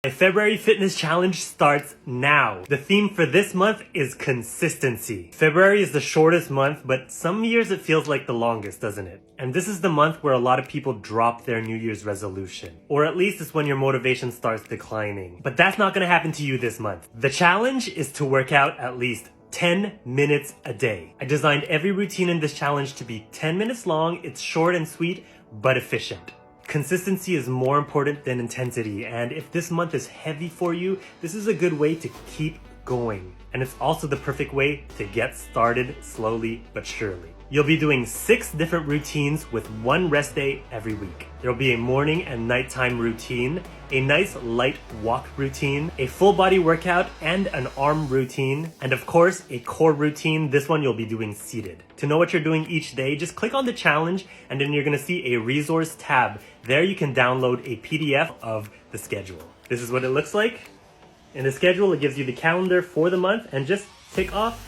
My February fitness challenge starts now. The theme for this month is consistency. February is the shortest month, but some years it feels like the longest, doesn't it? And this is the month where a lot of people drop their New Year's resolution. Or at least it's when your motivation starts declining. But that's not gonna happen to you this month. The challenge is to work out at least 10 minutes a day. I designed every routine in this challenge to be 10 minutes long. It's short and sweet, but efficient. Consistency is more important than intensity, and if this month is heavy for you, this is a good way to keep going. And it's also the perfect way to get started slowly but surely. You'll be doing 6 different routines with 1 rest day every week. There'll be a morning and nighttime routine, a nice light walk routine, a full body workout and an arm routine, and of course a core routine. This one you'll be doing seated. To know what you're doing each day, just click on the challenge and then you're gonna see a resource tab. There you can download a PDF of the schedule. This is what it looks like. In the schedule, it gives you the calendar for the month and just tick off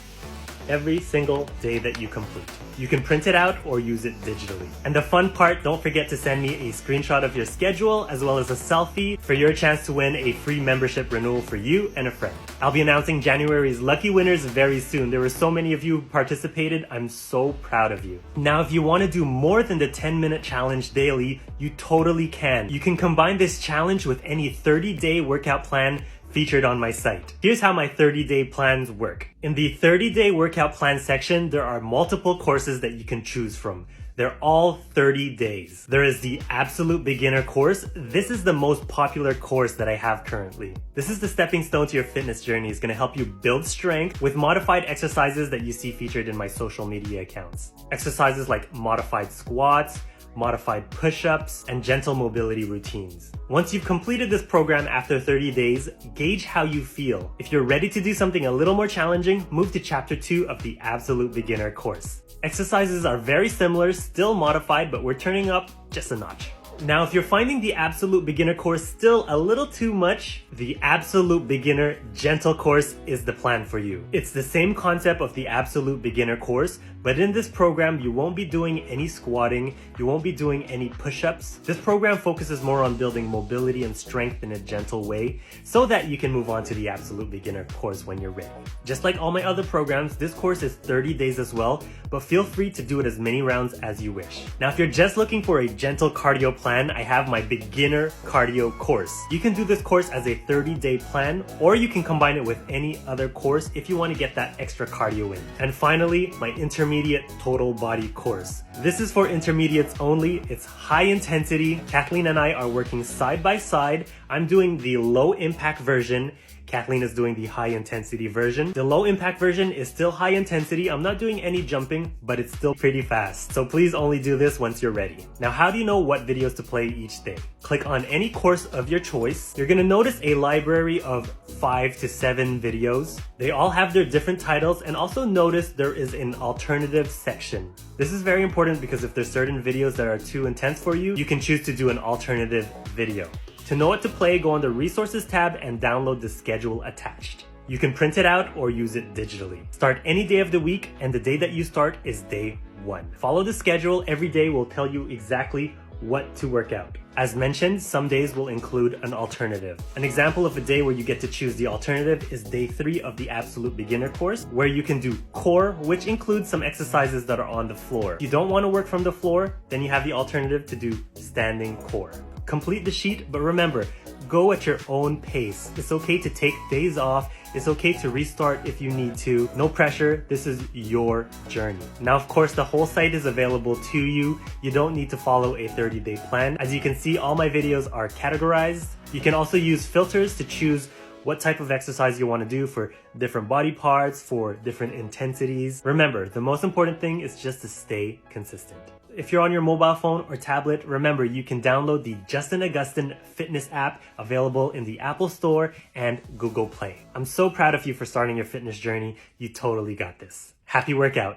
every single day that you complete. You can print it out or use it digitally. And the fun part, don't forget to send me a screenshot of your schedule as well as a selfie for your chance to win a free membership renewal for you and a friend. I'll be announcing January's lucky winners very soon. There were so many of you who participated. I'm so proud of you. Now, if you want to do more than the 10-minute challenge daily, you totally can. You can combine this challenge with any 30-day workout plan featured on my site. Here's how my 30-day plans work. In the 30-day workout plan section, there are multiple courses that you can choose from. They're all 30 days. There is the Absolute Beginner course. This is the most popular course that I have currently. This is the stepping stone to your fitness journey. It's gonna help you build strength with modified exercises that you see featured in my social media accounts. Exercises like modified squats, modified push-ups, and gentle mobility routines. Once you've completed this program after 30 days, gauge how you feel. If you're ready to do something a little more challenging, move to Chapter 2 of the Absolute Beginner course. Exercises are very similar, still modified, but we're turning up just a notch. Now, if you're finding the Absolute Beginner course still a little too much, the Absolute Beginner Gentle course is the plan for you. It's the same concept of the Absolute Beginner course, but in this program, you won't be doing any squatting, you won't be doing any push-ups. This program focuses more on building mobility and strength in a gentle way so that you can move on to the Absolute Beginner course when you're ready. Just like all my other programs, this course is 30 days as well, but feel free to do it as many rounds as you wish. Now, if you're just looking for a gentle cardio plan, I have my beginner cardio course. You can do this course as a 30-day plan, or you can combine it with any other course if you want to get that extra cardio in. And finally, my intermediate total body course. This is for intermediates only. It's high intensity. Kathleen and I are working side by side. I'm doing the low impact version. Kathleen is doing the high intensity version. The low impact version is still high intensity. I'm not doing any jumping, but it's still pretty fast. So please only do this once you're ready. Now, how do you know what videos to play each day? Click on any course of your choice. You're gonna notice a library of 5 to 7 videos. They all have their different titles, and also notice there is an alternative section. This is very important because if there's certain videos that are too intense for you, you can choose to do an alternative video. To know what to play, go on the Resources tab and download the schedule attached. You can print it out or use it digitally. Start any day of the week, and the day that you start is day 1. Follow the schedule. Every day will tell you exactly what to work out. As mentioned, some days will include an alternative. An example of a day where you get to choose the alternative is day 3 of the Absolute Beginner course, where you can do core, which includes some exercises that are on the floor. If you don't want to work from the floor, then you have the alternative to do standing core. Complete the sheet, but remember, go at your own pace. It's okay to take days off. It's okay to restart if you need to. No pressure. This is your journey. Now, of course, the whole site is available to you. You don't need to follow a 30-day plan. As you can see, all my videos are categorized. You can also use filters to choose what type of exercise you want to do for different body parts, for different intensities. Remember, the most important thing is just to stay consistent. If you're on your mobile phone or tablet, remember you can download the Agustin fitness app available in the Apple Store and Google Play. I'm so proud of you for starting your fitness journey. You totally got this. Happy workout.